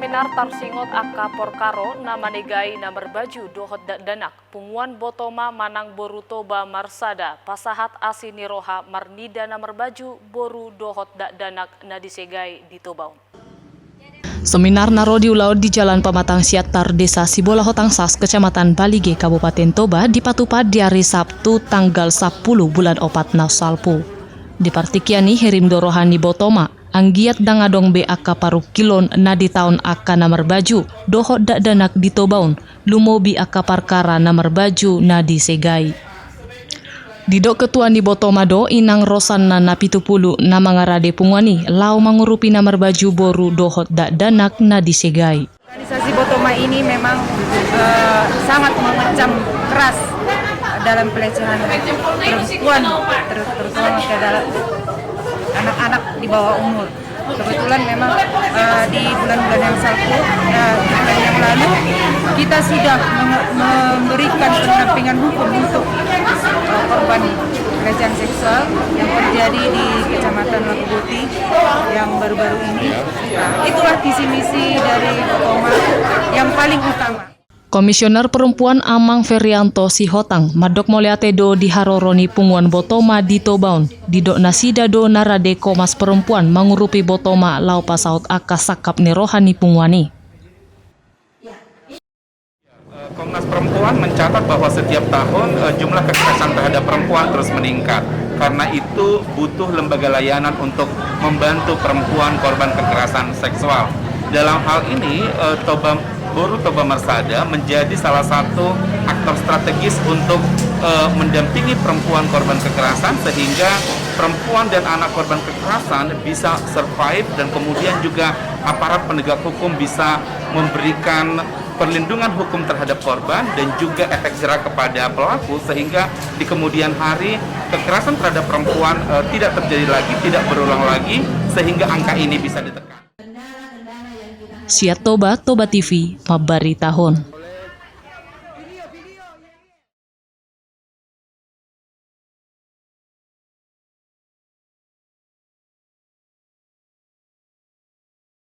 seminar tarsingot akka porkaro nama negai namar baju dohot danak punguan botoma manang boru toba marsada pasahat asiniroha marnida namar baju boru dohot danak nadisegai di Tobaun. Seminar narodi ulau di Jalan Pematang Siatar, Desa Sibola Hotang Sas, Kecamatan Balige, Kabupaten Toba, dipatupad di hari Sabtu tanggal 10 bulan 4 Salpu. Di partikiani Herimdo Rohani Botoma, anggiat dangadong be akka paruk kilon nadi tahun akka namar baju, dohot danak di Tobaun, lumobi akka parkara namar baju nadi segai. Didok ketua di Botomado inang Rosanna napitupulu nama ngarade pungwani lau mangurupi namar baju boru dohot danak nadi segai. Organisasi Botoma ini memang sangat mengecam keras dalam pelecehan perempuan, terutama ke anak-anak di bawah umur. Kebetulan memang di bulan-bulan yang salpu, bulan yang lalu kita sudah memberikan pendampingan hukum untuk korban pelecehan seksual yang terjadi di Kecamatan Lakubuti yang baru-baru ini. Itulah visi misi dari Botoma yang paling utama. Komisioner Perempuan Amang Ferianto Sihotang madok moleatedo di Haroroni Punguan Botoma di Tobaun didok nasida do narade Komnas Perempuan mengurupi Botoma lau pasaut akka sakap nerohani Punguani. Komnas Perempuan mencatat bahwa setiap tahun jumlah kekerasan terhadap perempuan terus meningkat. Karena itu butuh lembaga layanan untuk membantu perempuan korban kekerasan seksual. Dalam hal ini Boru Toba Marsada menjadi salah satu aktor strategis untuk mendampingi perempuan korban kekerasan sehingga perempuan dan anak korban kekerasan bisa survive dan kemudian juga aparat penegak hukum bisa memberikan perlindungan hukum terhadap korban dan juga efek jerah kepada pelaku sehingga di kemudian hari kekerasan terhadap perempuan tidak terjadi lagi, tidak berulang lagi sehingga angka ini bisa ditekan. Siat Toba TV, Mabari Tahun.